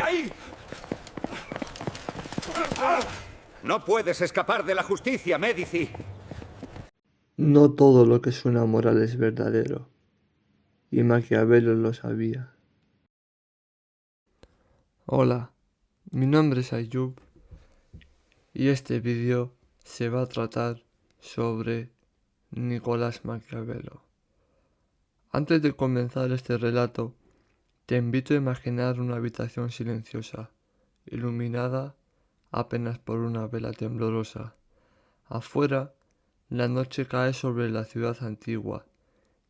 ahí! No puedes escapar de la justicia, Médici. No todo lo que suena moral es verdadero, y Maquiavelo lo sabía. Hola, mi nombre es Ayub, y este vídeo se va a tratar sobre Nicolás Maquiavelo. Antes de comenzar este relato, te invito a imaginar una habitación silenciosa, iluminada apenas por una vela temblorosa. Afuera, la noche cae sobre la ciudad antigua,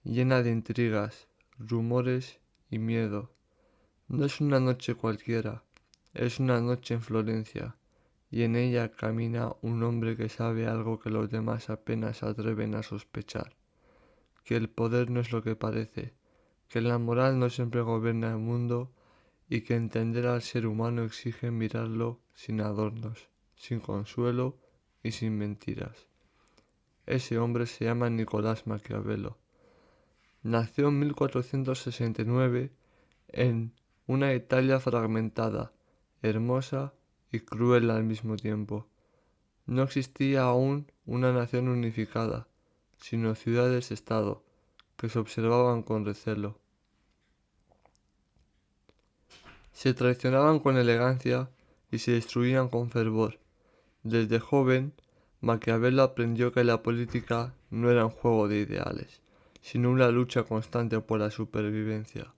llena de intrigas, rumores y miedo. No es una noche cualquiera, es una noche en Florencia, y en ella camina un hombre que sabe algo que los demás apenas se atreven a sospechar, que el poder no es lo que parece, que la moral no siempre gobierna el mundo y que entender al ser humano exige mirarlo sin adornos, sin consuelo y sin mentiras. Ese hombre se llama Nicolás Maquiavelo. Nació en 1469 en una Italia fragmentada, hermosa y cruel al mismo tiempo. No existía aún una nación unificada, sino ciudades-estado, que se observaban con recelo. Se traicionaban con elegancia y se destruían con fervor. Desde joven, Maquiavelo aprendió que la política no era un juego de ideales, sino una lucha constante por la supervivencia.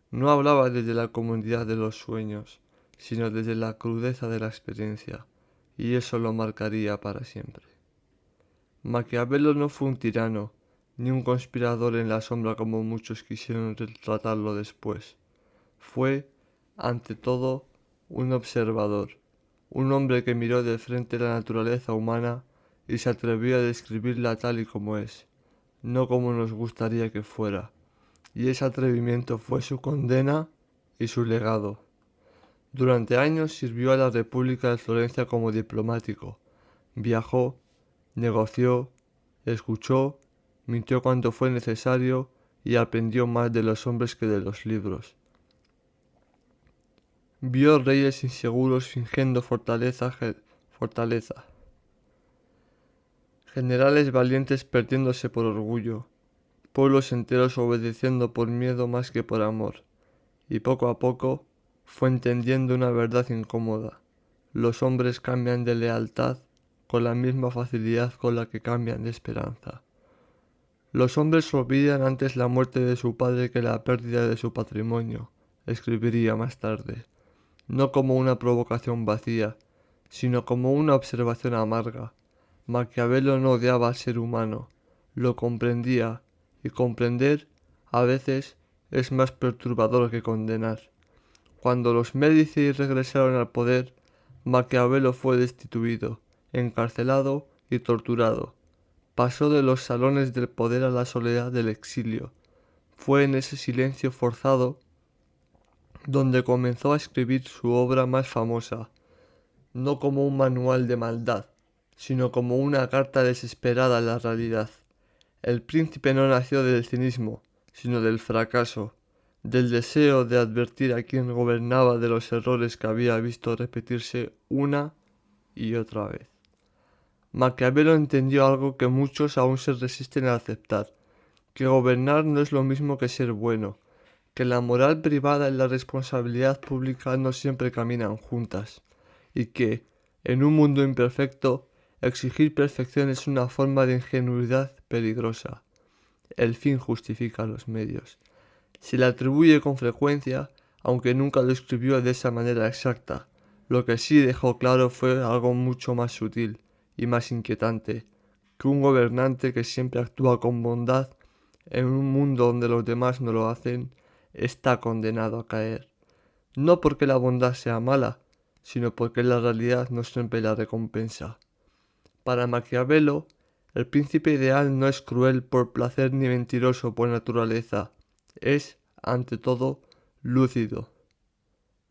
No hablaba desde la comodidad de los sueños, sino desde la crudeza de la experiencia, y eso lo marcaría para siempre. Maquiavelo no fue un tirano, ni un conspirador en la sombra como muchos quisieron retratarlo después. Fue, ante todo, un observador, un hombre que miró de frente la naturaleza humana y se atrevió a describirla tal y como es, no como nos gustaría que fuera. Y ese atrevimiento fue su condena y su legado. Durante años sirvió a la República de Florencia como diplomático. Viajó, negoció, escuchó, mintió cuanto fue necesario y aprendió más de los hombres que de los libros. Vio reyes inseguros fingiendo fortaleza, generales valientes perdiéndose por orgullo, pueblos enteros obedeciendo por miedo más que por amor, y poco a poco fue entendiendo una verdad incómoda. Los hombres cambian de lealtad con la misma facilidad con la que cambian de esperanza. Los hombres olvidan antes la muerte de su padre que la pérdida de su patrimonio, escribiría más tarde, no como una provocación vacía, sino como una observación amarga. Maquiavelo no odiaba al ser humano, lo comprendía, y comprender, a veces, es más perturbador que condenar. Cuando los Médici regresaron al poder, Maquiavelo fue destituido, encarcelado y torturado. Pasó de los salones del poder a la soledad del exilio. Fue en ese silencio forzado donde comenzó a escribir su obra más famosa, no como un manual de maldad, sino como una carta desesperada a la realidad. El príncipe no nació del cinismo, sino del fracaso, del deseo de advertir a quien gobernaba de los errores que había visto repetirse una y otra vez. Maquiavelo entendió algo que muchos aún se resisten a aceptar, que gobernar no es lo mismo que ser bueno, que la moral privada y la responsabilidad pública no siempre caminan juntas, y que, en un mundo imperfecto, exigir perfección es una forma de ingenuidad peligrosa. El fin justifica los medios. Se le atribuye con frecuencia, aunque nunca lo escribió de esa manera exacta. Lo que sí dejó claro fue algo mucho más sutil y más inquietante, que un gobernante que siempre actúa con bondad en un mundo donde los demás no lo hacen, está condenado a caer. No porque la bondad sea mala, sino porque la realidad no siempre la recompensa. Para Maquiavelo, el príncipe ideal no es cruel por placer ni mentiroso por naturaleza. Es, ante todo, lúcido.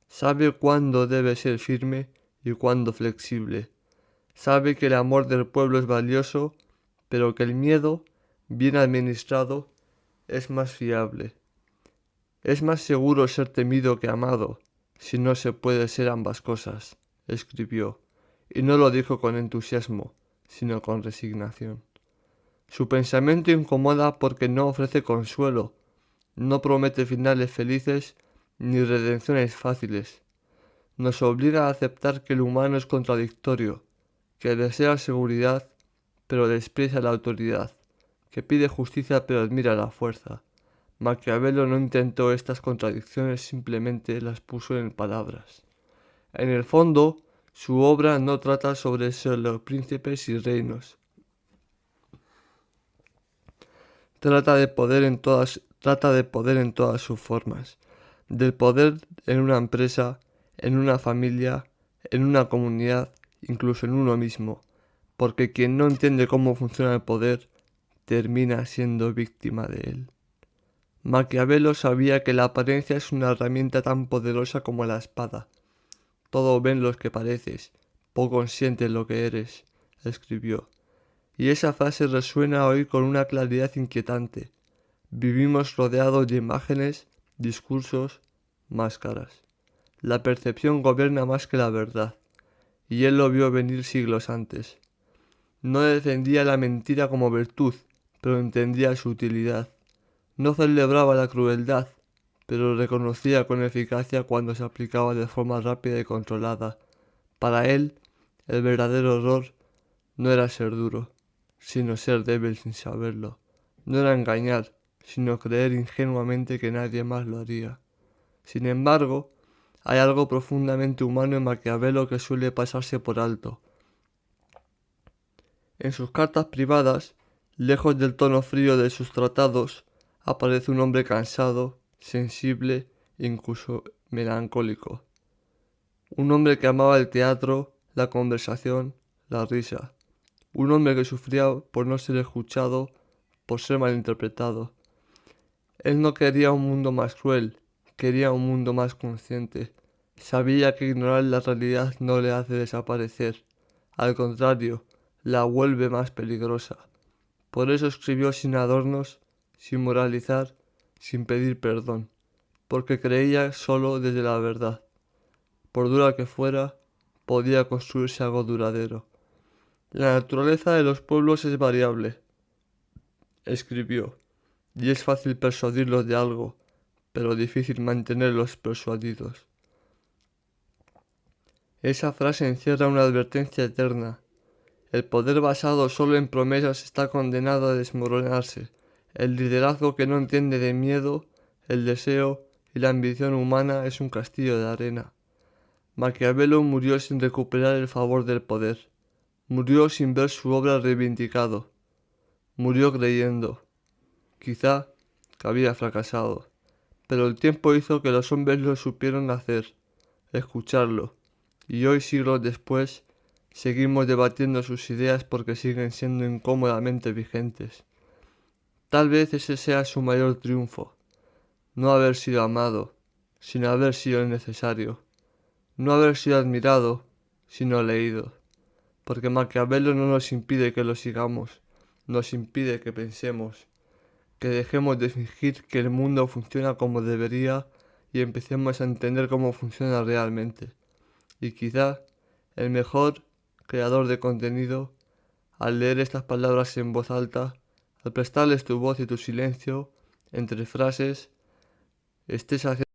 Sabe cuándo debe ser firme y cuándo flexible. Sabe que el amor del pueblo es valioso, pero que el miedo, bien administrado, es más fiable. Es más seguro ser temido que amado, si no se puede ser ambas cosas, escribió, y no lo dijo con entusiasmo, sino con resignación. Su pensamiento incomoda porque no ofrece consuelo, no promete finales felices ni redenciones fáciles. Nos obliga a aceptar que el humano es contradictorio, que desea seguridad pero desprecia la autoridad, que pide justicia pero admira la fuerza. Maquiavelo no intentó estas contradicciones, simplemente las puso en palabras. En el fondo, su obra no trata sobre los príncipes y reinos. Trata de poder en todas sus formas. Del poder en una empresa, en una familia, en una comunidad, incluso en uno mismo. Porque quien no entiende cómo funciona el poder, termina siendo víctima de él. Maquiavelo sabía que la apariencia es una herramienta tan poderosa como la espada. Todo ven lo que pareces, poco sientes lo que eres, escribió. Y esa frase resuena hoy con una claridad inquietante. Vivimos rodeados de imágenes, discursos, máscaras. La percepción gobierna más que la verdad, y él lo vio venir siglos antes. No defendía la mentira como virtud, pero entendía su utilidad. No celebraba la crueldad, pero reconocía con eficacia cuando se aplicaba de forma rápida y controlada. Para él, el verdadero horror no era ser duro, sino ser débil sin saberlo. No era engañar, sino creer ingenuamente que nadie más lo haría. Sin embargo, hay algo profundamente humano en Maquiavelo que suele pasarse por alto. En sus cartas privadas, lejos del tono frío de sus tratados, aparece un hombre cansado, sensible e incluso melancólico. Un hombre que amaba el teatro, la conversación, la risa. Un hombre que sufría por no ser escuchado, por ser malinterpretado. Él no quería un mundo más cruel, quería un mundo más consciente. Sabía que ignorar la realidad no le hace desaparecer. Al contrario, la vuelve más peligrosa. Por eso escribió sin adornos, sin moralizar, sin pedir perdón, porque creía solo desde la verdad. Por dura que fuera, podía construirse algo duradero. La naturaleza de los pueblos es variable, escribió, y es fácil persuadirlos de algo, pero difícil mantenerlos persuadidos. Esa frase encierra una advertencia eterna. El poder basado solo en promesas está condenado a desmoronarse. El liderazgo que no entiende de miedo, el deseo y la ambición humana es un castillo de arena. Maquiavelo murió sin recuperar el favor del poder. Murió sin ver su obra reivindicado. Murió creyendo, quizá, que había fracasado. Pero el tiempo hizo que los hombres lo supieron hacer, escucharlo. Y hoy, siglos después, seguimos debatiendo sus ideas porque siguen siendo incómodamente vigentes. Tal vez ese sea su mayor triunfo. No haber sido amado, sino haber sido necesario. No haber sido admirado, sino leído. Porque Maquiavelo no nos impide que lo sigamos, nos impide que pensemos, que dejemos de fingir que el mundo funciona como debería y empecemos a entender cómo funciona realmente. Y quizá el mejor creador de contenido, al leer estas palabras en voz alta, al prestarles tu voz y tu silencio, entre frases, estés haciendo